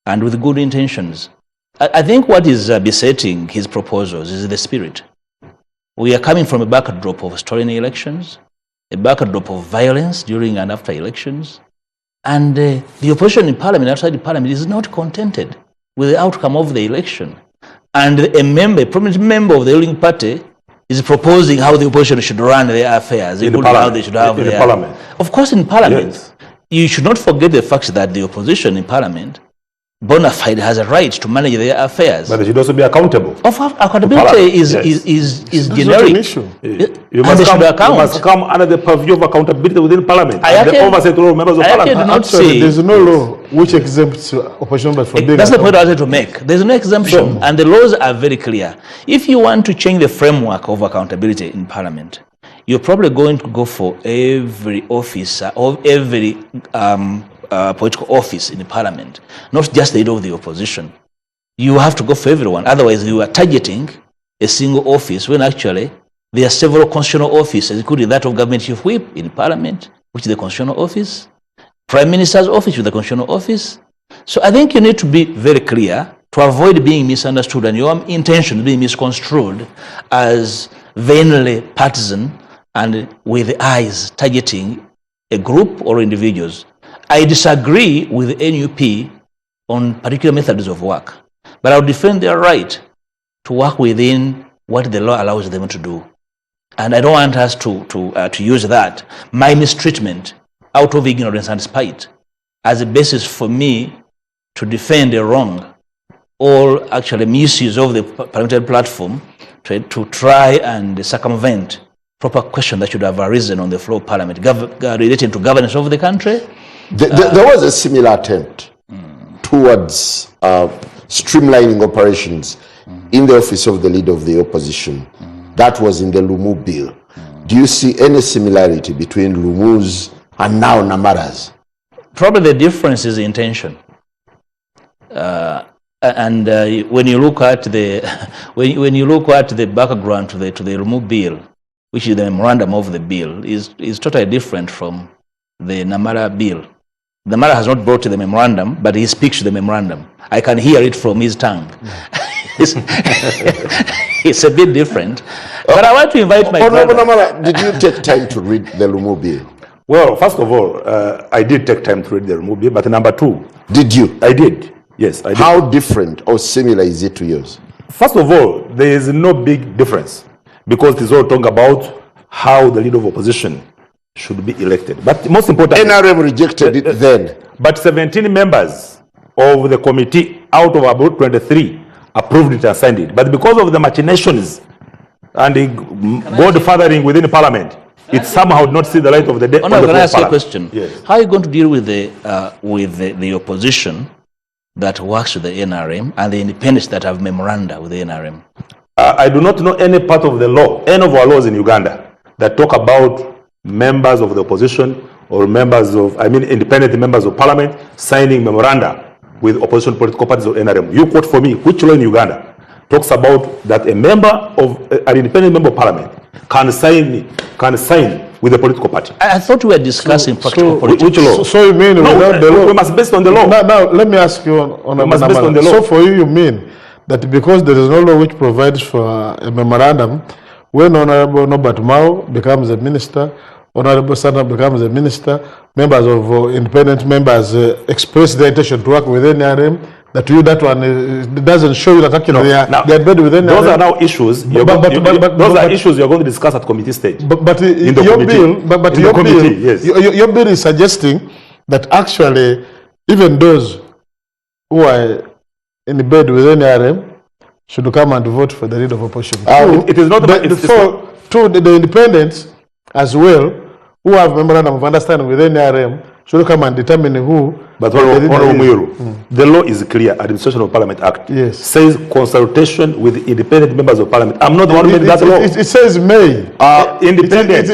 and with good intentions. I think what is besetting his proposals is the spirit. We are coming from a backdrop of stolen elections, a backdrop of violence during and after elections, and the opposition in parliament, outside the parliament, is not contented with the outcome of the election. And a prominent member of the ruling party is proposing how the opposition should run their affairs, including how they should have their parliament. Of course, in parliament, yes. You should not forget the fact that the opposition in parliament bona fide has a right to manage their affairs. But they should also be accountable. Accountability is generic. Not an issue. You must come under the purview of accountability within parliament. The oversight of members of parliament. There's no law which exempts opposition members from being. That's the point I wanted to make. There's no exemption, and the laws are very clear. If you want to change the framework of accountability in parliament, you're probably going to go for every officer of every political office in the parliament, not just the leader of the opposition. You have to go for everyone. Otherwise, you are targeting a single office when actually there are several constitutional offices, including that of government chief whip in parliament, which is the constitutional office, prime minister's office, with the constitutional office. So I think you need to be very clear to avoid being misunderstood and your intention being misconstrued as vainly partisan and with eyes targeting a group or individuals. I disagree with the NUP on particular methods of work, but I would defend their right to work within what the law allows them to do. And I don't want us to use that, my mistreatment, out of ignorance and spite, as a basis for me to defend a wrong or actually misuse of the parliamentary platform to try and circumvent proper question that should have arisen on the floor of parliament relating to governance of the country. There was a similar attempt towards streamlining operations in the office of the leader of the opposition. That was in the Lumu bill. Do you see any similarity between Lumu's and now Namara's? Probably the difference is intention. When you look at the when you look at the background to the Lumu bill, which is the memorandum of the bill, is totally different from the Namara bill. Namara has not brought the memorandum, but he speaks to the memorandum. I can hear it from his tongue. It's a bit different. But I want to invite my brother. Namara, did you take time to read the Lumu bill? Well, first of all, I did take time to read the Lumu bill, but number two. Did you? I did. Yes, I did. How different or similar is it to yours? First of all, there is no big difference because it is all talking about how the leader of opposition should be elected. But most importantly, NRM rejected it then. But 17 members of the committee out of about 23 approved it and signed it. But because of the machinations and the godfathering within the parliament, it somehow did not see the light of the day. Can I ask you a question? Yes. How are you going to deal with the opposition that works with the NRM and the independents that have memoranda with the NRM? I do not know any part of the law, any of our laws in Uganda, that talk about members of the opposition or members of, independent members of parliament signing memoranda with opposition political parties or NRM. You quote for me, which law in Uganda talks about that a member of, an independent member of parliament can sign with a political party? I thought we were discussing practical politics. Which law? So you mean without the law? We must base on the law. Now let me ask you on a So for you mean that because there is no law which provides for a memorandum, when Honorable Norbert Mao becomes a minister, Honorable Sandra becomes a minister, members of independent members express their intention to work with NRM, that you, that one doesn't show you that actually they are better with NRM. Those are now issues. Those are issues you're going to discuss at committee stage. But your bill is suggesting that actually even those who are in bed with NRM should come and vote for the leader of opposition. It is not the independents as well, who have memorandum of understanding with NRM, should come and determine who. But the law is clear. Administration of Parliament Act says consultation with independent members of Parliament. I'm not the one who made that law. It says may. Independent.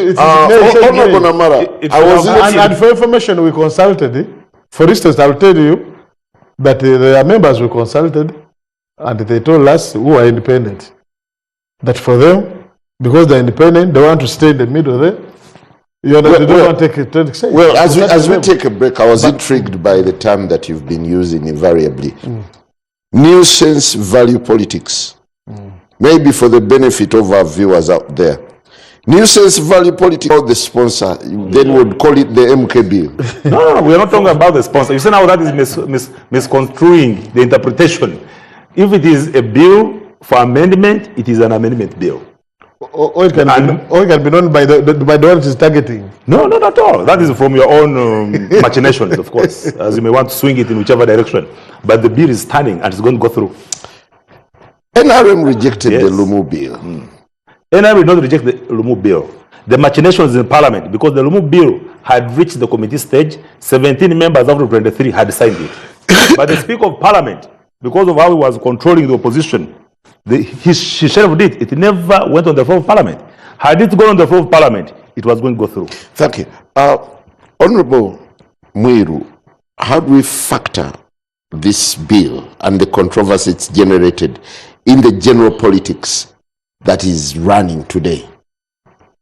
And for information, we consulted. For instance, I'll tell you that there are members we consulted, and they told us who are independent that for them, because they're independent, they want to stay in the middle there. You know, they don't want to take say. Well, as we take a break, I was intrigued by the term that you've been using invariably. Nuisance value politics. Maybe for the benefit of our viewers out there. Nuisance value politics, the sponsor, then would call it the MK bill. No, we are not talking about the sponsor. You see now that is misconstruing the interpretation. If it is a bill for amendment, it is an amendment bill. Or it can be done by the one it is targeting. No, not at all. That is from your own machinations, of course, as you may want to swing it in whichever direction. But the bill is standing and it's going to go through. NRM rejected the Lumu bill. NRM did not reject the Lumu bill. The machinations in Parliament, because the Lumu bill had reached the committee stage, 17 members out of 23 had signed it. But the Speaker of Parliament, because of how he was controlling the opposition, he shelved it. It never went on the floor of Parliament. Had it gone on the floor of Parliament, it was going to go through. Thank you. Honorable Muiru, how do we factor this bill and the controversy it's generated in the general politics that is running today?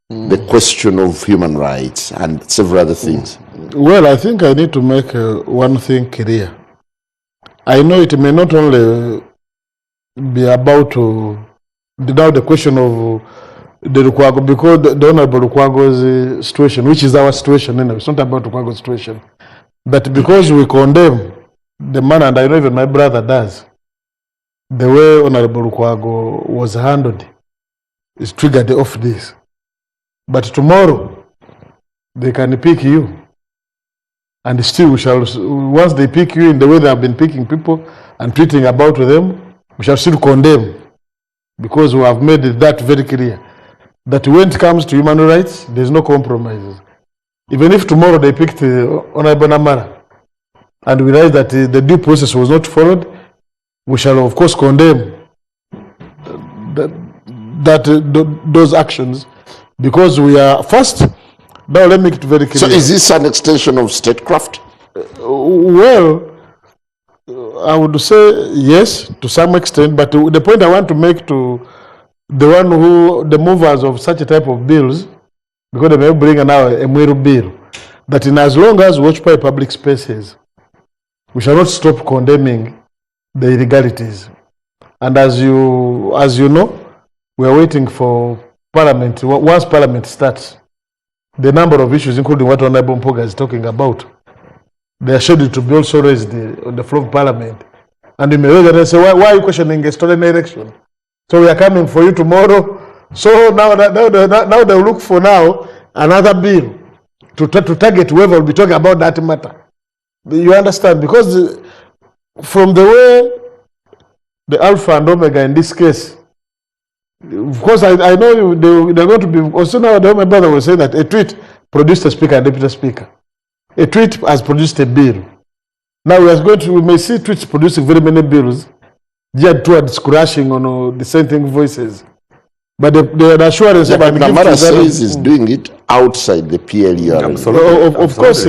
The question of human rights and several other things. Well, I think I need to make one thing clear. I know it may not only be about now the question of the Lukwago, because the Honorable Lukwago's situation, which is our situation anyway, it's not about Lukwago's situation. But because we condemn the man, and I know even my brother does, the way Honorable Lukwago was handled is triggered off this. But tomorrow, they can pick you. And still, we shall, once they pick you in the way they have been picking people and treating about them, we shall still condemn, because we have made that very clear that when it comes to human rights, there's no compromises. Even if tomorrow they picked Honorable Namara and we realize that the due process was not followed, we shall of course condemn those actions, because we are first. Now let me make it very clear. So is this an extension of statecraft? Well, I would say yes, to some extent, but the point I want to make to the movers of such a type of bills, because they may bring now a Muiru bill, that in as long as we occupy public spaces, we shall not stop condemning the illegalities. And as you know, we are waiting for Parliament. Once Parliament starts, the number of issues, including what Honorable Mpuuga is talking about, they are scheduled to be also raised on the floor of Parliament. And you may raise it and say, why are you questioning a stolen election? So we are coming for you tomorrow. So now they look for now another bill to target whoever will be talking about that matter. You understand? Because from the way the Alpha and Omega in this case, of course, I know they're going to be, also now my brother will say that a tweet produced a speaker and deputy speaker. A tweet has produced a bill. Now we may see tweets producing very many bills geared towards crashing on dissenting voices. But the assurance about Namara says he's doing it outside the PLU. Of course,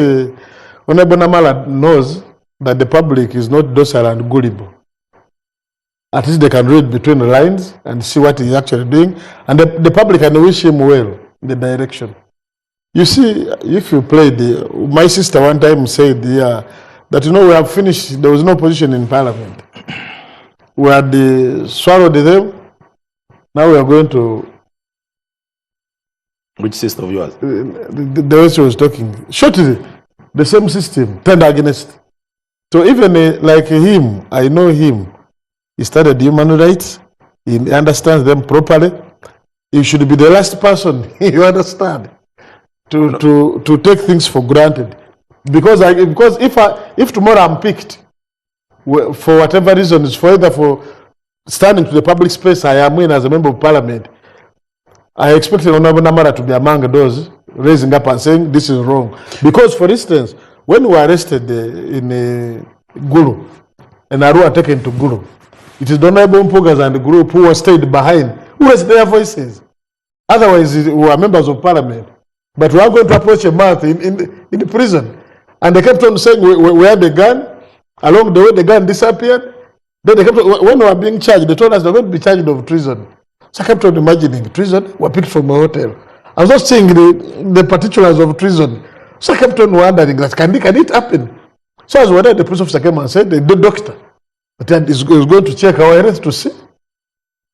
Honorable Namara knows that the public is not docile and gullible. At least they can read between the lines and see what he's actually doing. And the public can wish him well in the direction. You see, if you play my sister one time said that, we have finished, there was no opposition in Parliament. We had swallowed them. Now we are going to... Which sister of yours? The way she was talking. Shortly, the same system, turned against. So even like him, I know him. He studied human rights. He understands them properly. He should be the last person, you understand, to take things for granted. Because if tomorrow I'm picked, for whatever reason, it's for either for standing to the public space I am in as a member of Parliament, I expect Honorable Namara to be among those raising up and saying this is wrong. Because, for instance, when we were arrested in Gulu, and Arua taken to Gulu, it is the Honorable Mpuuga and the group who were stayed behind, who raised their voices. Otherwise, we were members of Parliament. But we are going to approach a month in the prison. And they kept on saying we had a gun. Along the way, the gun disappeared. Then they kept on, when we were being charged, they told us they were going to be charged of treason. So I kept on imagining treason were picked from a hotel. I was not seeing the particulars of treason. So I kept on wondering that can it happen? So I was wondering, the police officer came and said, the doctor, that is going to check our arrest to see.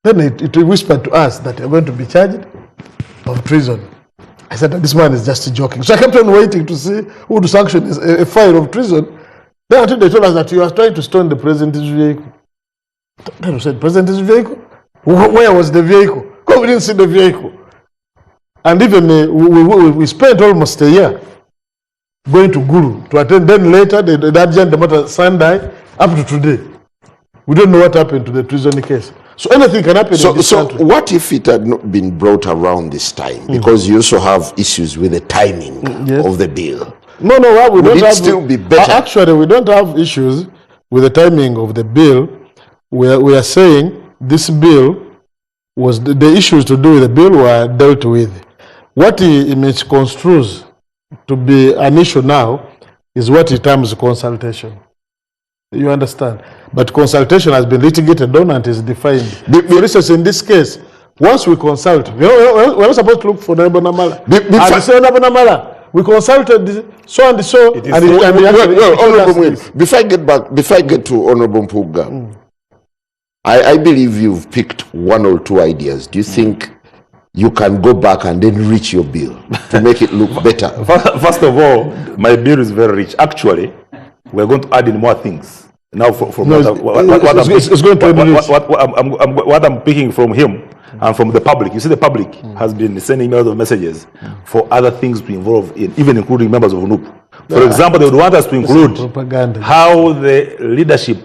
Then it whispered to us that they're going to be charged of treason. I said that this man is just joking. So I kept on waiting to see who would sanction a file of treason. Then until they told us that you are trying to stone the president's vehicle. Then we said, president's vehicle? Where was the vehicle? Because we didn't see the vehicle. And even we spent almost a year going to Guru to attend. Then later, that gentleman Sunday, up to today. We don't know what happened to the treason case. So anything can happen in this country. What if it had not been brought around this time? Because you also have issues with the timing of the bill. No, we don't have. Still be better? Actually, we don't have issues with the timing of the bill. We are saying this bill was the issues to do with the bill were dealt with. What he misconstrues to be an issue now is what he terms consultation. You understand? But consultation has been litigated on and is defined. For instance, in this case, once we consult, we're not supposed to look for Honorable Namara. We consulted so and so. Before I get to Honorable Mpuuga, I believe you've picked one or two ideas. Do you think you can go back and then reach your bill to make it look better? First of all, my bill is very rich. Actually, we're going to add in more things. Now, what I'm picking from him and from the public. You see, the public has been sending emails or messages for other things to involve in, even including members of NUP. For example, they would want us to include how the leadership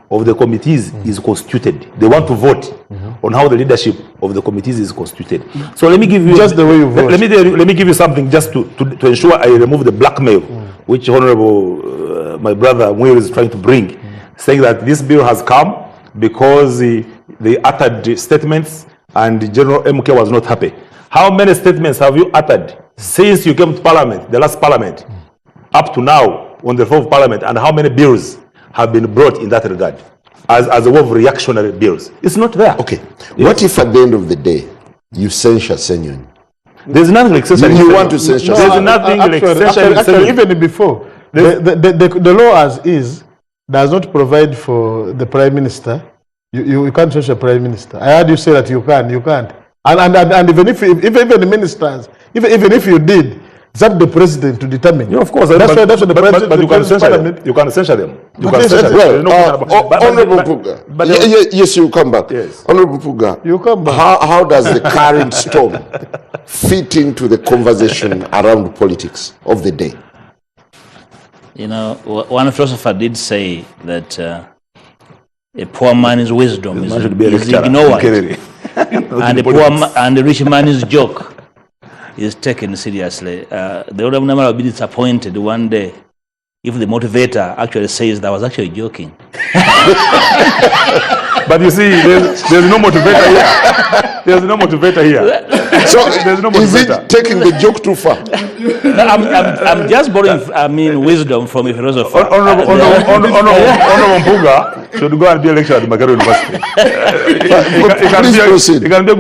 of the committees is constituted. They want to vote on how the leadership of the committees is constituted. So let me give you just the way you vote. Let me give you something just to ensure I remove the blackmail, which Honorable my brother Mpuuga is trying to bring, saying that this bill has come because they uttered statements and General MK was not happy. How many statements have you uttered since you came to Parliament, the last Parliament, up to now on the floor of Parliament, and how many bills have been brought in that regard as a way of reactionary bills? It's not there. Okay. Yes. What if at the end of the day you censure Ssenyonyi? There's nothing like censoring. You want to censure? There's nothing like censoring. Actually, even before the law as is does not provide for the Prime Minister. You can't censure Prime Minister. I heard you say that you can't. And even if the ministers, even if you did, it's up to the president to determine. Yeah, of course. That's why the president. But you can censure them. You can censure them. You can censure them. Honorable Mpuuga. Yes, you come back. Yes. Honorable Mpuuga. You come back. How does the current storm fit into the conversation around politics of the day? You know, one philosopher did say that a poor man's wisdom is ignored, and a rich man's joke is taken seriously. The Honorable Namara will be disappointed one day if the motivator actually says that I was actually joking. But you see, there's no motivator here. There's no motivator here. So there's no motivator. Is it taking the joke too far? No, I'm just borrowing, wisdom from a philosopher. Honorable Mpuuga should go and be a lecturer at Magari University. He can be a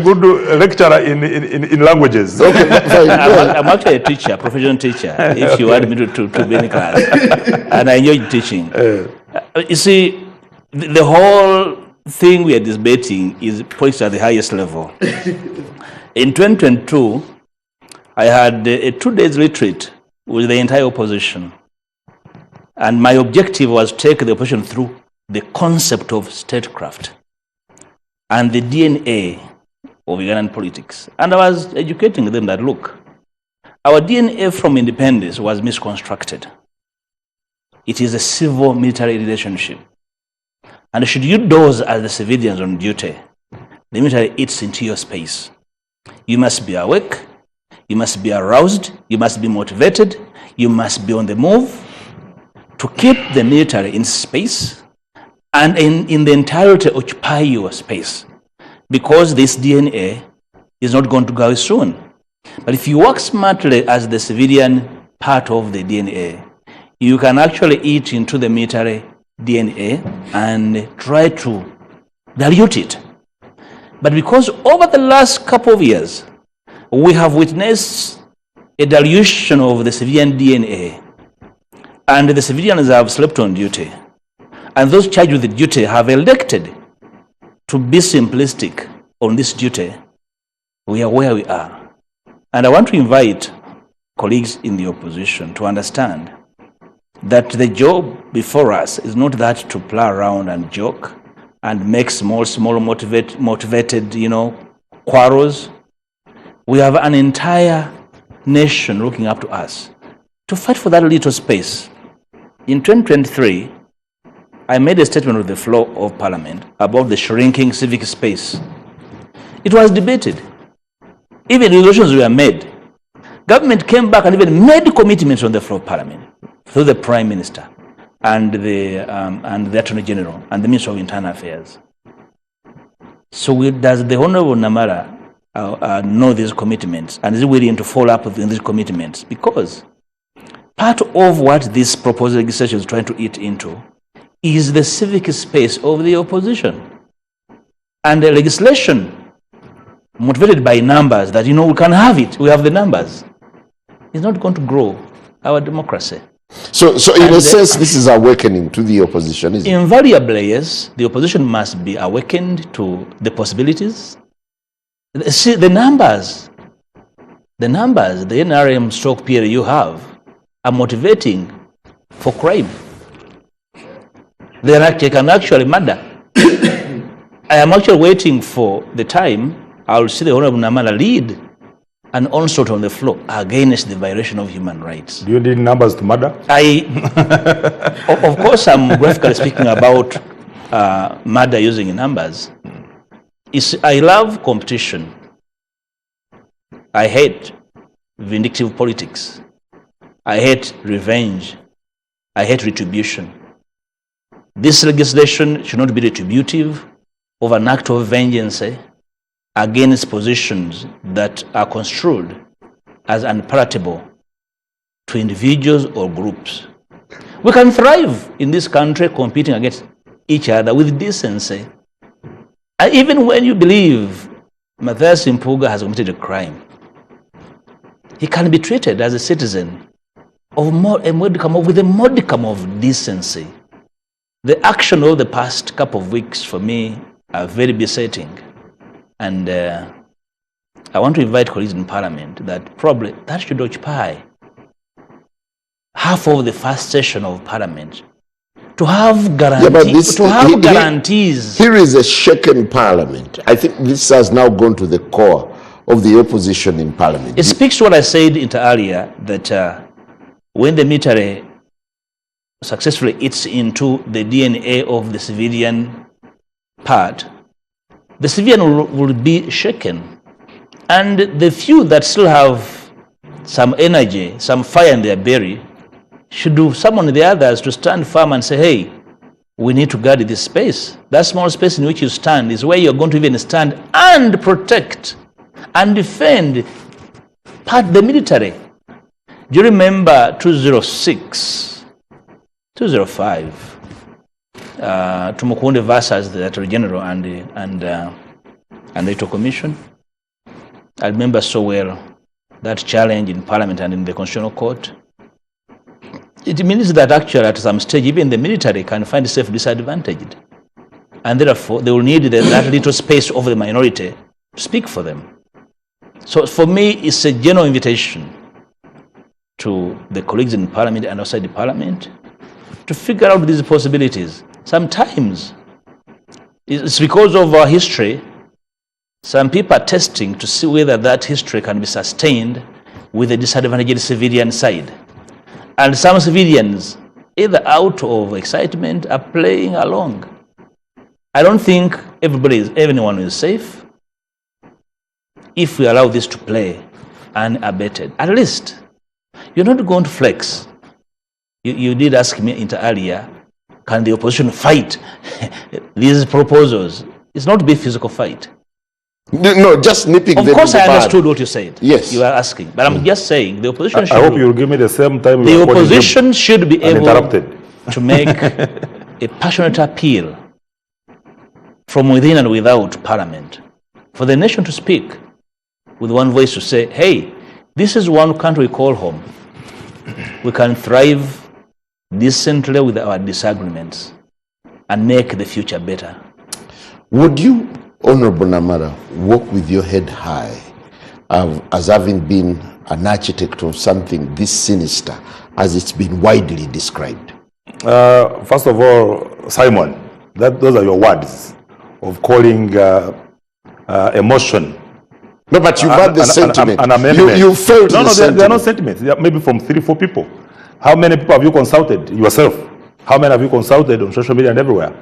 good lecturer in languages. Okay, fine. I'm actually a teacher, professional teacher, if you want me to be in class. And I enjoy teaching. You see, the whole thing we are debating is politics at the highest level. In 2022, I had a 2-day retreat with the entire opposition. And my objective was to take the opposition through the concept of statecraft and the DNA of Ugandan politics. And I was educating them that, look, our DNA from independence was misconstructed. It is a civil-military relationship. And should you doze as the civilians on duty, the military eats into your space. You must be awake, you must be aroused, you must be motivated, you must be on the move to keep the military in space and in the entirety occupy your space, because this DNA is not going to go soon. But if you work smartly as the civilian part of the DNA, you can actually eat into the military DNA and try to dilute it. But because over the last couple of years, we have witnessed a dilution of the civilian DNA, and the civilians have slept on duty, and those charged with the duty have elected to be simplistic on this duty. We are where we are. And I want to invite colleagues in the opposition to understand that the job before us is not that to plow around and joke and make small motivated, quarrels. We have an entire nation looking up to us to fight for that little space. In 2023, I made a statement on the floor of Parliament about the shrinking civic space. It was debated. Even resolutions were made. Government came back and even made commitments on the floor of Parliament through the Prime Minister and the Attorney General and the Minister of Internal Affairs. So does the Honorable Namara know these commitments, and is willing to follow up with these commitments? Because part of what this proposed legislation is trying to eat into is the civic space of the opposition. And the legislation motivated by numbers that, we can have it, we have the numbers, is not going to grow our democracy. So in a sense, this is awakening to the opposition, isn't it? Invariably, yes, the opposition must be awakened to the possibilities. See, the numbers, the NRM stroke period you have are motivating for crime. They can actually murder. I am actually waiting for the time I will see the Honorable Namara lead an onslaught on the floor against the violation of human rights. Do you need numbers to murder? Of course, I'm graphically speaking about murder using numbers. I love competition. I hate vindictive politics. I hate revenge. I hate retribution. This legislation should not be retributive of an act of vengeance against positions that are construed as unpalatable to individuals or groups. We can thrive in this country competing against each other with decency. And even when you believe Mathius Mpuuga has committed a crime, he can be treated as a citizen with a modicum of decency. The action of the past couple of weeks for me are very besetting. And I want to invite colleagues in Parliament that probably that should occupy half of the first session of Parliament to have guarantees. Here is a shaken Parliament. I think this has now gone to the core of the opposition in Parliament. It speaks to what I said earlier, that when the military successfully eats into the DNA of the civilian part, the civilian will be shaken. And the few that still have some energy, some fire in their belly, should summon the others to stand firm and say, hey, we need to guard this space. That small space in which you stand is where you're going to even stand and protect and defend the military. Do you remember 2006, 2005, Tumukunde versus the Attorney General and the Electoral Commission? I remember so well that challenge in Parliament and in the Constitutional Court. It means that actually at some stage even the military can find itself disadvantaged, and therefore they will need that little space of the minority to speak for them. So for me, it's a general invitation to the colleagues in Parliament and outside the Parliament to figure out these possibilities. Sometimes it's because of our history. Some people are testing to see whether that history can be sustained with the disadvantaged civilian side. And some civilians, either out of excitement, are playing along. I don't think everyone is safe if we allow this to play unabated. At least, you're not going to flex. You did ask me earlier, can the opposition fight these proposals? It's not to be a physical fight. No, just nipping them. Of course, I understood what you said. Yes. You are asking. But I'm just saying the opposition should. I hope you'll give me the same time. The opposition should be able uninterrupted to make a passionate appeal from within and without Parliament for the nation to speak. with one voice to say, hey, this is one country we call home. We can thrive decently with our disagreements and make the future better. Would you, Honorable Namara, walk with your head high as having been an architect of something this sinister as it's been widely described? First of all, Simon, those are your words of calling emotion. No, but you've had the sentiment. An amendment. You felt no, the sentiment. They are not sentiments. They are maybe from 3-4 people. How many people have you consulted yourself? How many have you consulted on social media and everywhere?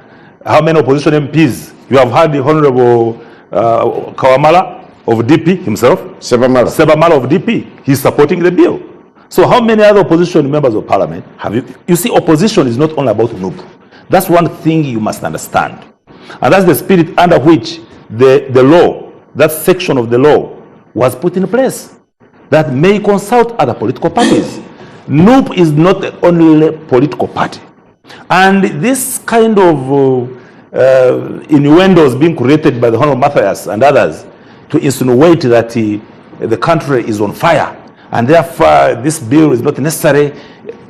How many opposition MPs? You have had the Honorable Kawamala of DP himself. Sebamala of DP. He's supporting the bill. So how many other opposition members of parliament have you? You see, opposition is not only about NUP. That's one thing you must understand. And that's the spirit under which the law, that section of the law, was put in place, that may consult other political parties. NUP is not the only political party. And this kind of innuendos being created by the Honorable Mathius and others to insinuate that the country is on fire, and therefore this bill is not necessary.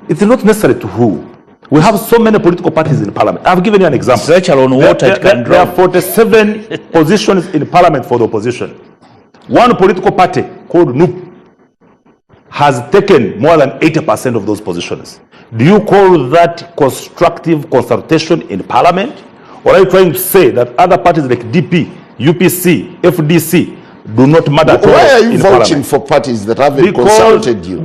It's not necessary to who? We have so many political parties in parliament. I've given you an example. There are 47 positions in parliament for the opposition. One political party called NUP has taken more than 80% of those positions. Do you call that constructive consultation in parliament? Or are you trying to say that other parties like DP, UPC, FDC do not matter at all? Why are you vouching for parties that haven't consulted you?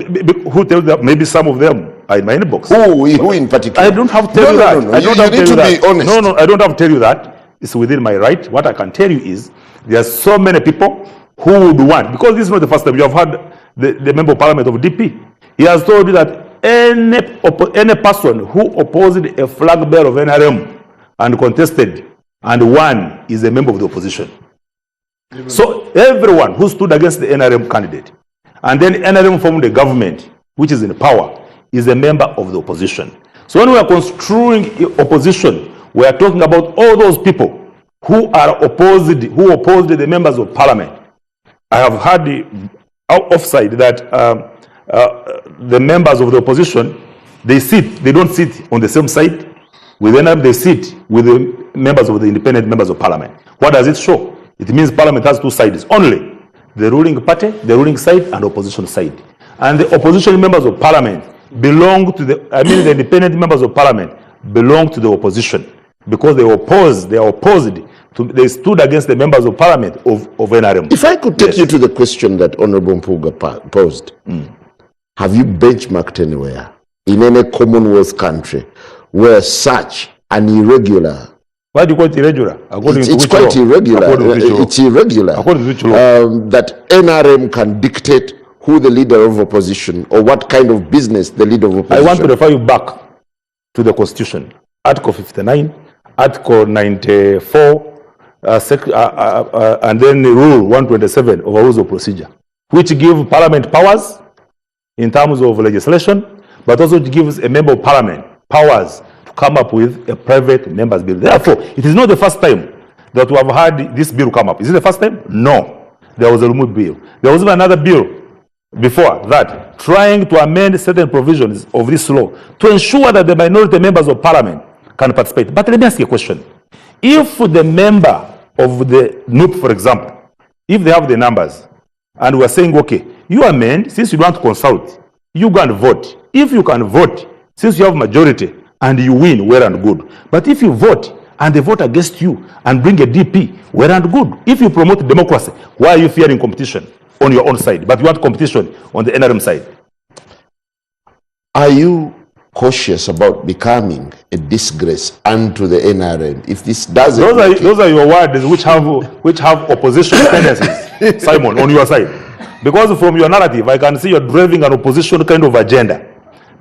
Who tells that? Maybe some of them are in my inbox. Who in particular? I don't have to tell you that. No. You need to be honest. No, I don't have to tell you that. It's within my right. What I can tell you is there are so many people who would want, because this is not the first time. You have had the member of parliament of DP. He has told you that any person who opposed a flag bearer of NRM and contested and won is a member of the opposition. So everyone who stood against the NRM candidate and then NRM formed a government which is in power is a member of the opposition. So when we are construing opposition, we are talking about all those people who are opposed, who opposed the members of parliament. I have heard the offside that the members of the opposition, they don't sit on the same side with NRM, they sit with the members of the independent members of parliament. What does it show? It means parliament has two sides only: the ruling party, the ruling side, and opposition side. And the opposition members of parliament belong to the independent members of parliament belong to the opposition because they stood against the members of parliament of NRM. If I could take you to the question that Honorable Mpuuga posed, have you benchmarked anywhere in any Commonwealth country where such an irregular... Why do you call it irregular? It's quite irregular. It's irregular. According to which law? That NRM can dictate who the leader of opposition or what kind of business the leader of opposition... I want to refer you back to the Constitution. Article 59, Article 94, and then Rule 127 of our Rules of Procedure, which give Parliament powers in terms of legislation, but also it gives a member of Parliament powers to come up with a private member's bill. Therefore, it is not the first time that we have had this bill come up. Is it the first time? No. There was a removed bill. There was even another bill before that trying to amend certain provisions of this law to ensure that the minority members of Parliament can participate. But let me ask you a question. If the member of the NUP, for example, if they have the numbers and we are saying, okay, you amend, since you don't want to consult, you go and vote. If you can vote, since you have majority and you win, well and good. But if you vote and they vote against you and bring a DP, well and good. If you promote democracy, why are you fearing competition on your own side, but you want competition on the NRM side? Are you cautious about becoming a disgrace unto the NRM if this doesn't? Those are your words which have opposition tendencies, Simon, on your side. Because from your narrative, I can see you're driving an opposition kind of agenda.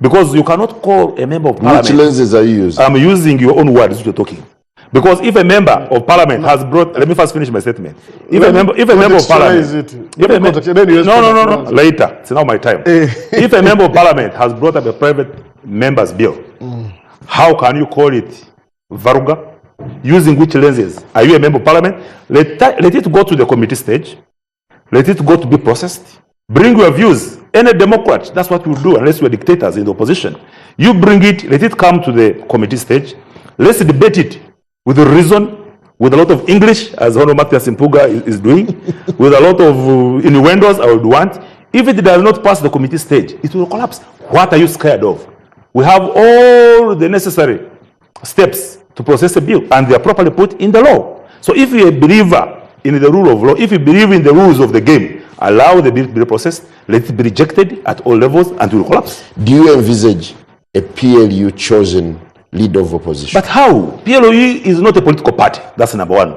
Because you cannot call a member of parliament. Which lenses are you using? I'm using your own words which you're talking. Because if a member of parliament has brought, let me first finish my statement. If a member of parliament, no, later, it's now my time. If a member of parliament has brought up a private member's bill, how can you call it varuga? Using which lenses? Are you a member of parliament? Let it go to the committee stage. let it go to be processed. Bring your views. Any Democrat, that's what we do unless we're dictators in the opposition. You bring it, let it come to the committee stage. Let's debate it with reason, with a lot of English, as Honorable Mathius Mpuuga is doing, with a lot of innuendos I would want. If it does not pass the committee stage, it will collapse. What are you scared of? We have all the necessary steps to process a bill, and they are properly put in the law. So if you're a believer in the rule of law, if you believe in the rules of the game, allow the bill to be processed, let it be rejected at all levels, and it will collapse. Do you envisage a PLU chosen leader of opposition? But how? PLOU is not a political party. That's number one.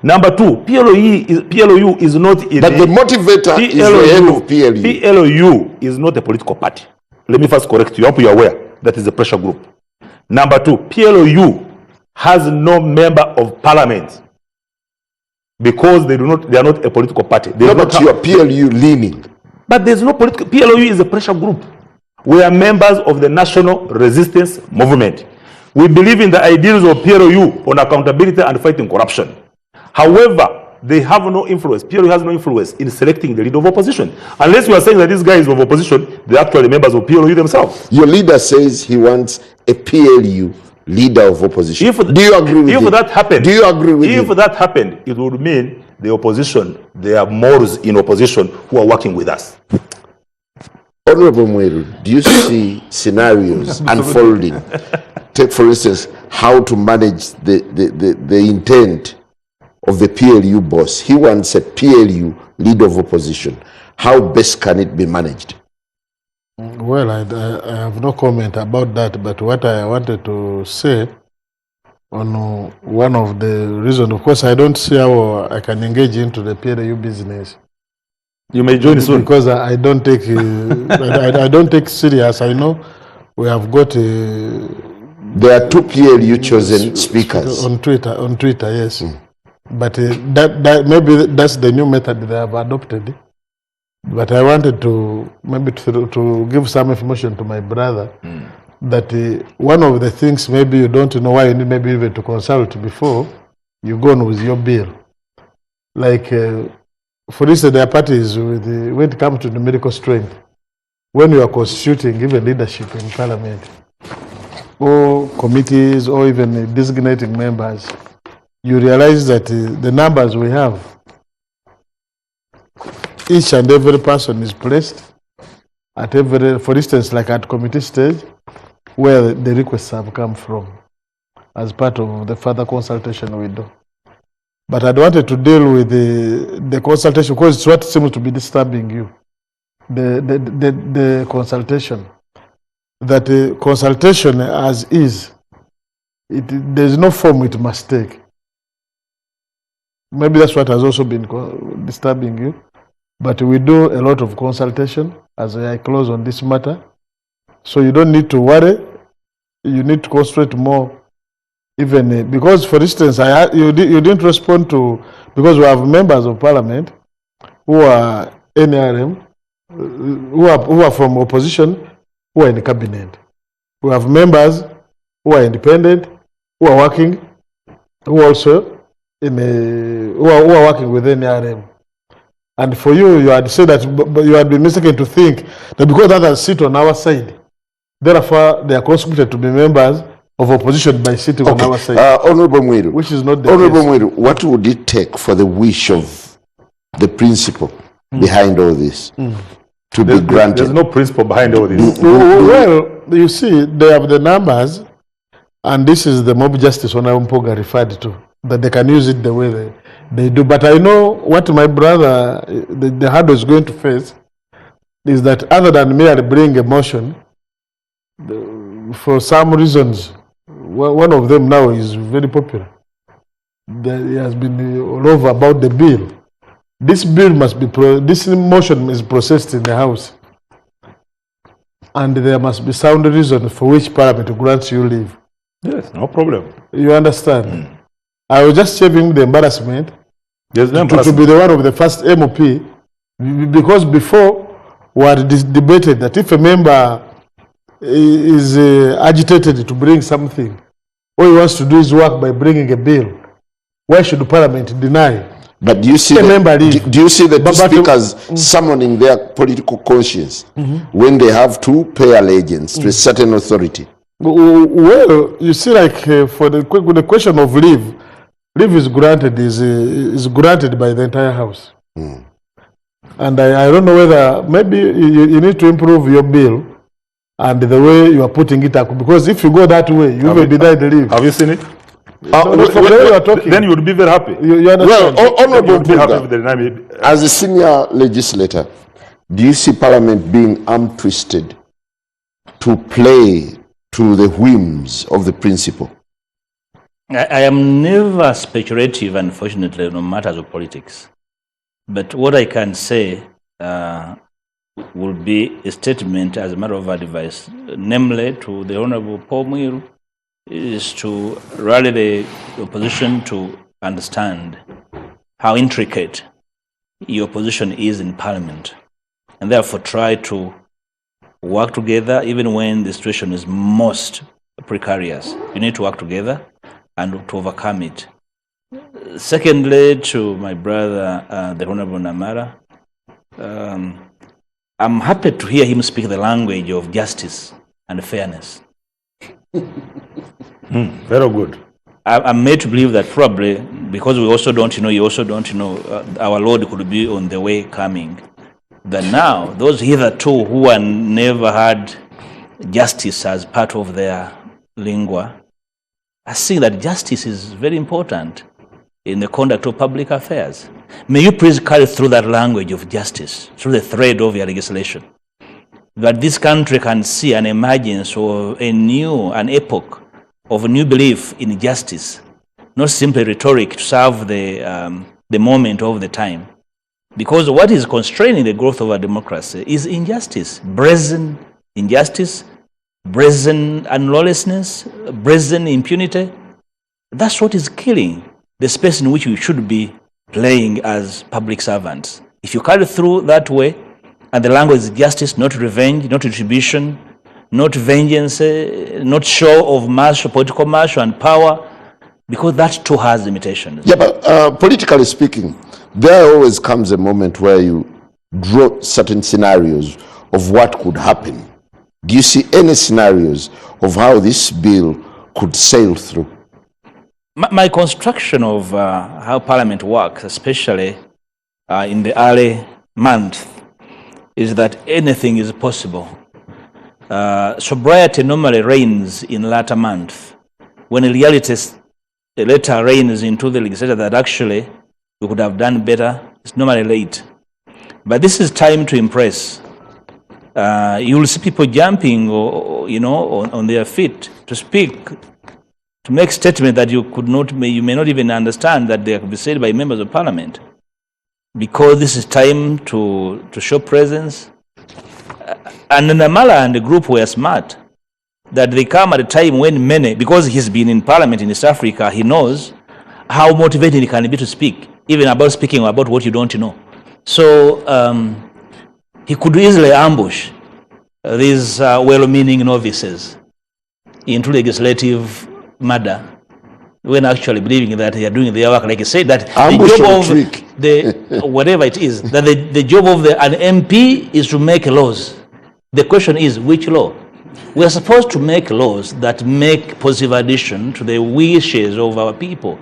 Number two, PLOU is not... But the motivator is the head of PLU. PLOU is not a political party. Let me first correct you. I hope you are aware that is a pressure group. Number two, PLOU has no member of parliament because they are not a political party. They no, but you are PLU leaning. But there's no political... PLOU is a pressure group. We are members of the National Resistance Movement. We believe in the ideals of PLOU on accountability and fighting corruption. However, they have no influence. PLOU has no influence in selecting the leader of opposition. Unless you are saying that these guys of opposition, they're actually members of PLOU themselves. Your leader says he wants a PLU leader of opposition. Do you agree with if that happened, do you agree with if that happened, it would mean the opposition, there are more in opposition who are working with us. Honorable Mweru, do you see scenarios unfolding? Take, for instance, how to manage the intent of the PLU boss. He wants a PLU leader of opposition. How best can it be managed? Well, I have no comment about that, but what I wanted to say on one of the reasons, of course, I don't see how I can engage into the PLU business. You may join soon. Because I don't take I don't take serious. I know we have got there are two PLU chosen speakers on Twitter, yes. But that maybe that's the new method they have adopted. But I wanted to maybe to give some information to my brother that one of the things maybe you don't know why you need maybe even to consult before you go on with your bill. Like, for instance, there are parties with when it comes to numerical strength, when you are constituting even leadership in parliament, or committees, or even designating members, you realize that the numbers we have, each and every person is placed at every, for instance, like at committee stage, where the requests have come from as part of the further consultation we do. But I wanted to deal with the consultation because it's what seems to be disturbing you. The consultation. That the consultation as is, there's no form it must take. Maybe that's what has also been disturbing you. But we do a lot of consultation as I close on this matter. So you don't need to worry. You need to concentrate more. Even because, for instance, you didn't respond to, because we have members of parliament who are NRM, who are from opposition, who are in the cabinet. We have members who are independent, who are working, who also who are working with NRM. And for you, you had said that you had been mistaken to think that because others sit on our side, therefore they are conscripted to be members of opposition by sitting on our side. Honorable Mweru, which is not the Honorable case. Mweru, what would it take for the wish of the principle behind all this to be granted? There's no principle behind all this. Well, you see, they have the numbers, and this is the mob justice Honorable Mpuuga referred to, that they can use it the way they do. But I know what my brother, the hurdle is going to face, is that other than merely bring a motion, for some reasons, one of them now is very popular. He has been all over about the bill. This bill must be, this motion is processed in the House. And there must be sound reason for which Parliament grants you leave. Yes, no problem. You understand? I was just saving the embarrassment, There's no to embarrassment. be the one of the first MOP, because before we had debated that if a member is agitated to bring something, all he wants to do is work by bringing a bill, why should Parliament deny But do you see do you see the two speakers summoning their political conscience when they have to pay allegiance to a certain authority? Well, you see, like for the question of leave is granted is granted by the entire House. And I don't know whether maybe you need to improve your bill and the way you are putting it up, because if you go that way, you will be denied the leave. Have you seen it? Then you would be very happy. You understand? Well, Honorable Mpuuga, as a senior legislator, do you see Parliament being arm twisted to play to the whims of the principal? I am never speculative, unfortunately, on matters of politics. But what I can say will be a statement as a matter of advice, namely to the Honorable Paul Mwiru, is to rally the opposition to understand how intricate your position is in Parliament, and therefore try to work together even when the situation is most precarious. You need to work together and to overcome it. Secondly, to my brother, the Honorable Namara, I'm happy to hear him speak the language of justice and fairness. Very good. I'm made to believe that probably because we also don't know, you also don't know, our Lord could be on the way coming. That now, those hitherto who had never had justice as part of their lingua, are seeing that justice is very important in the conduct of public affairs. May you please carry through that language of justice, through the thread of your legislation, that this country can see an emergence of an epoch of a new belief in justice, not simply rhetoric to serve the moment of the time. Because what is constraining the growth of our democracy is injustice, brazen injustice, brazen unlawlessness, brazen impunity. That's what is killing the space in which we should be playing as public servants. If you carry through that way, and the language is justice, not revenge, not retribution, not vengeance, not show of martial, political martial and power, because that too has limitations. Yeah, but politically speaking, there always comes a moment where you draw certain scenarios of what could happen. Do you see any scenarios of how this bill could sail through? My construction of how Parliament works, especially in the early month, is that anything is possible. Sobriety normally reigns in latter month, when in reality the later reigns into the legislature that actually we could have done better. It's normally late. But this is time to impress. You will see people jumping on their feet to speak, to make statements that you may not even understand that they could be said by members of Parliament, because this is time to show presence. And Namara and the group were smart, that they come at a time when many, because he's been in Parliament in East Africa, he knows how motivated he can be to speak, even about speaking about what you don't know. So he could easily ambush these well-meaning novices into legislative murder, when actually believing that they are doing their work. Like I said, that ambush the job of trick. the whatever it is, that the job of an MP is to make laws. The question is, which law? We are supposed to make laws that make positive addition to the wishes of our people,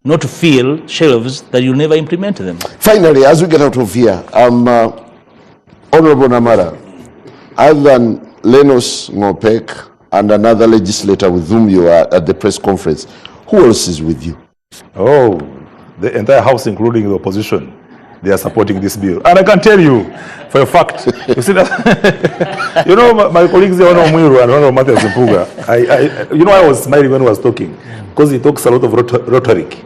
not to fill shelves that you'll never implement them. Finally, as we get out of here, Honorable Namara, other than Lenos Ngopek and another legislator with whom you are at the press conference, who else is with you? Oh, the entire House, including the opposition, they are supporting this bill. And I can tell you, for a fact, you see that, you know, my colleagues, Honorable Mwiru and Honorable Mathius Mpuuga, you know, I was smiling when he was talking, because he talks a lot of rhetoric,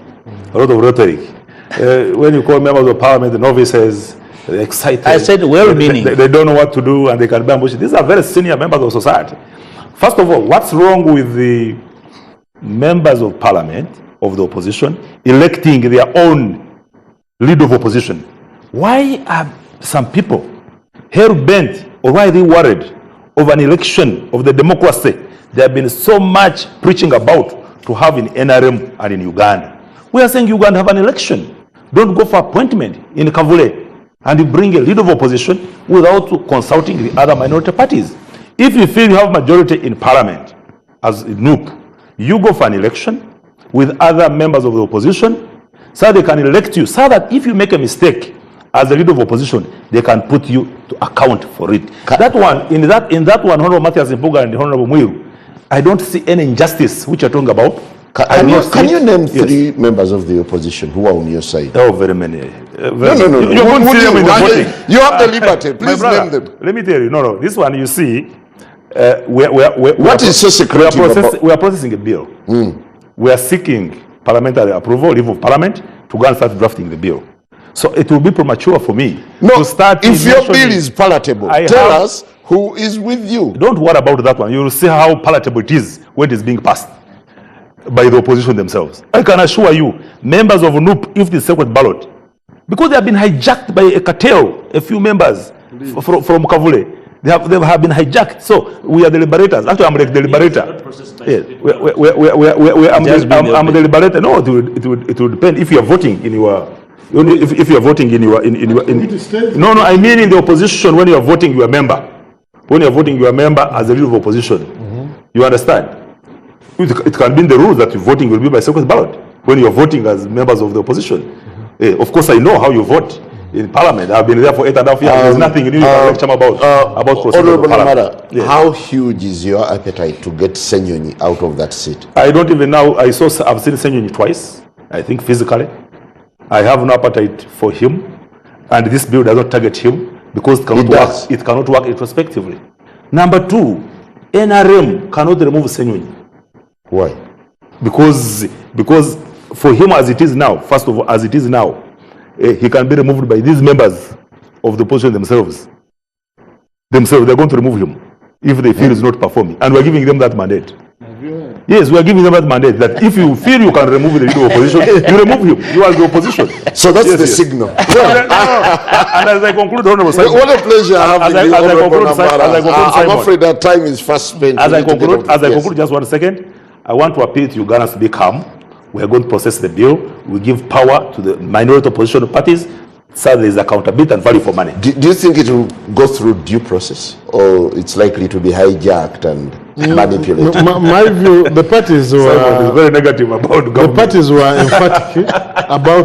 when you call members of Parliament, the novices, they're excited. I said well-meaning. They don't know what to do and they can be ambushed. These are very senior members of society. First of all, what's wrong with the members of Parliament, of the opposition, electing their own leader of opposition? Why are some people hell-bent, or why are they worried of an election of the democracy they have been so much preaching about to have in NRM and in Uganda? We are saying Uganda have an election. Don't go for appointment in Kavule and you bring a leader of opposition without consulting the other minority parties. If you feel you have majority in parliament as NUP, you go for an election with other members of the opposition so they can elect you, so that if you make a mistake as a leader of opposition, they can put you to account for it. That one, in that one, Honorable Mathius Mpuuga and Honorable Mwiru, I don't see any injustice which you're talking about. Can you name three members of the opposition who are on your side? Oh, very many. No. You won't see them in the voting. You have the liberty. Please brother, name them. Let me tell you. No. This one, you see, what is so secretive about? We are processing a bill. We are seeking parliamentary approval, leave of parliament, to go and start drafting the bill. So it will be premature for me to start. If your bill is palatable, tell us who is with you. Don't worry about that one. You will see how palatable it is when it is being passed by the opposition themselves. I can assure you, members of NUP, if the second ballot, because they have been hijacked by a cartel, a few members from Kavule, they have been hijacked. So we are the liberators. Actually, I'm like the liberator. Yes. I'm the liberator. No, it will depend if you are voting in your. If you are voting in your no, I mean in the opposition. When you are voting, you are a member. When you are voting, you are a member as a leader of opposition. You understand? It can be in the rules that your voting will be by second ballot when you are voting as members of the opposition. Of course, I know how you vote in parliament. I've been there for 8.5 years. There's nothing new you can lecture about Honorable Namara, how huge is your appetite to get Ssenyonyi out of that seat? I don't even know. I've seen Ssenyonyi twice, I think physically. I have no appetite for him, and this bill does not target him because it cannot work introspectively. Number two, NRM cannot remove Ssenyonyi. Why? Because for him as it is now, first of all, as it is now, he can be removed by these members of the opposition themselves. They're going to remove him if they feel he's not performing, and we're giving them that mandate. Yes, we are giving them that mandate that if you feel you can remove the leader of opposition, you remove him. You are the opposition. So that's the signal. And as I conclude, Honorable Simon, what a pleasure having you, Honorable Namara. I'm afraid that time is fast spent. As I conclude, just 1 second, I want to appeal to Ugandans to be calm. We are going to process the bill. We give power to the minority opposition parties so there is accountability and value for money. Do you think it will go through due process, or it's likely to be hijacked and manipulated? My view, the parties were very negative about government. The parties were emphatic about